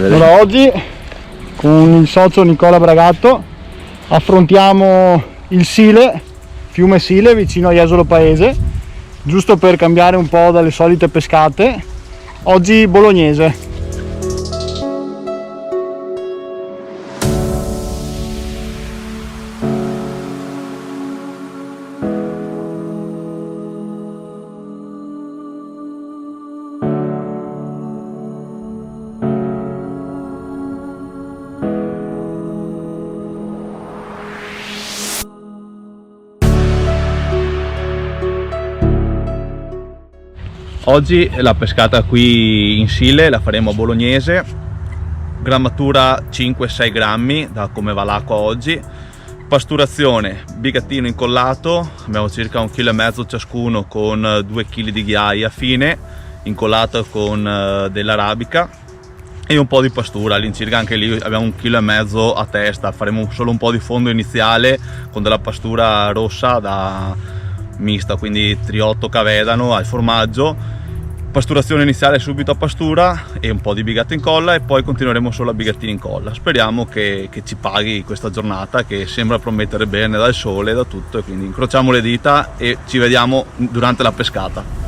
Allora, oggi con il socio Nicola Bragatto affrontiamo il Sile, fiume Sile, vicino a Jesolo Paese, giusto per cambiare un po' dalle solite pescate. Oggi bolognese. Oggi la pescata qui in Sile la faremo a bolognese, grammatura 5-6 grammi da come va l'acqua oggi, pasturazione bigattino incollato, abbiamo circa 1,5 kg ciascuno con 2 kg di ghiaia fine, incollato con dell'arabica e un po' di pastura, all'incirca anche lì abbiamo 1,5 kg a testa, faremo solo un po' di fondo iniziale con della pastura rossa da mista, quindi triotto cavedano al formaggio, pasturazione iniziale subito a pastura e un po' di bigatto in colla e poi continueremo solo a bigattini in colla. Speriamo che ci paghi questa giornata che sembra promettere bene dal sole e da tutto, e quindi incrociamo le dita e ci vediamo durante la pescata.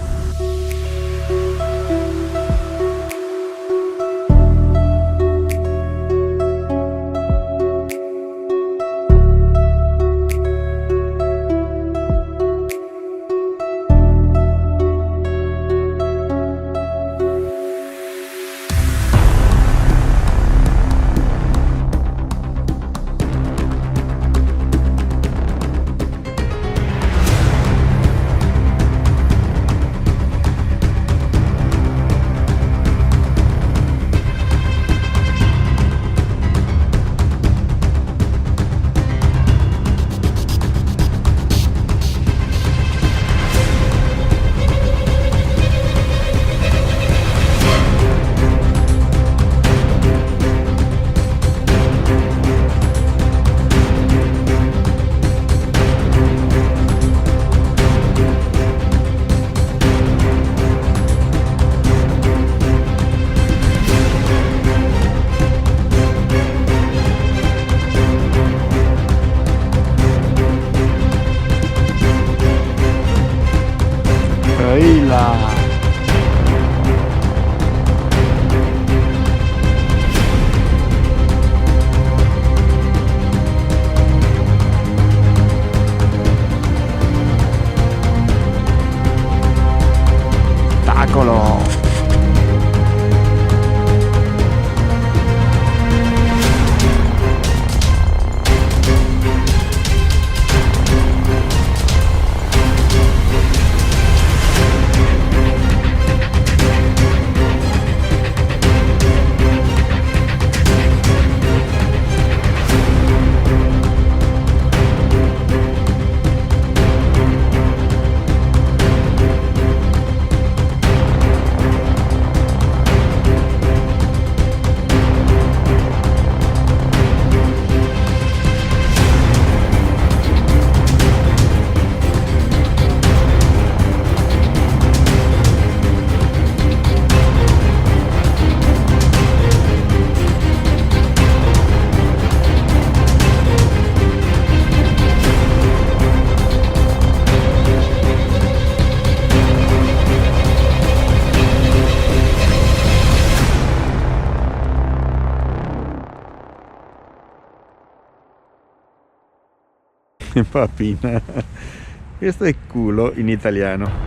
Papina, questo è culo in italiano.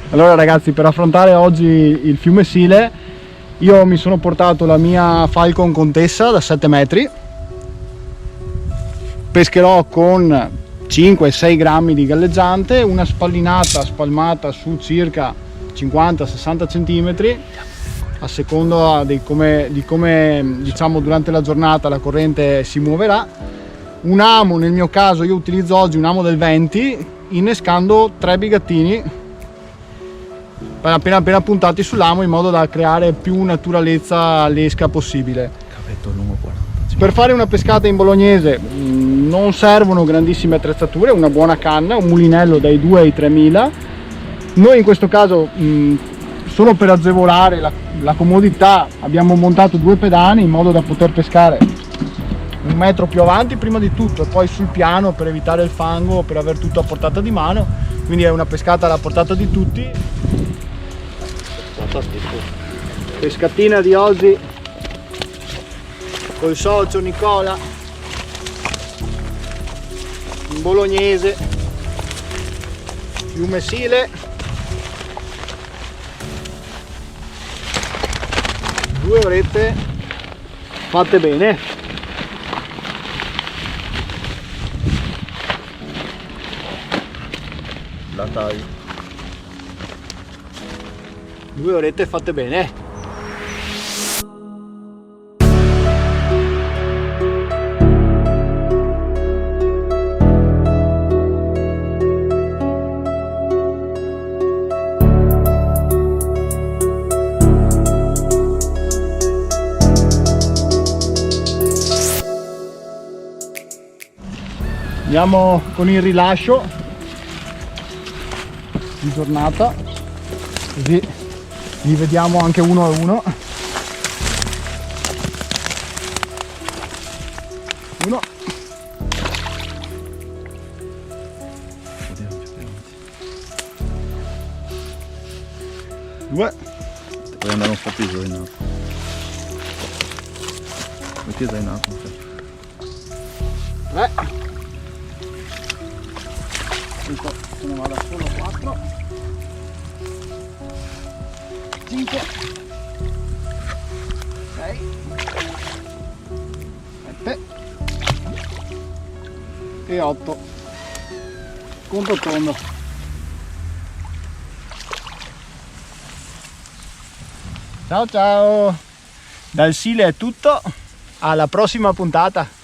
Allora ragazzi, per affrontare oggi il fiume Sile io mi sono portato la mia Falcon Contessa da 7 metri. Pescherò con 5-6 grammi di galleggiante, una spallinata spalmata su circa 50-60 cm a seconda di come diciamo durante la giornata la corrente si muoverà. Un amo, nel mio caso io utilizzo oggi un amo del 20, innescando 3 bigattini appena puntati sull'amo, in modo da creare più naturalezza all'esca possibile. Cavetto lungo 40. Per fare una pescata in bolognese non servono grandissime attrezzature, una buona canna, un mulinello dai 2 ai 3000. Noi in questo caso solo per agevolare la comodità abbiamo montato 2 pedane in modo da poter pescare 1 metro più avanti prima di tutto e poi sul piano per evitare il fango, per avere tutto a portata di mano, quindi è una pescata alla portata di tutti. Pescatina di oggi col socio Nicola in bolognese, fiume Sile, 2 orette fatte bene. La taglio. 2 orette fatte bene. Andiamo con il rilascio di giornata, così li vediamo anche uno a uno. Uno, due, Devo andare un po' più giù in acqua. Metti in acqua. tre. Se ne vada solo 4, 5, 6, 7 e 8. Conto tondo. Ciao ciao! Dal Sile è tutto, alla prossima puntata!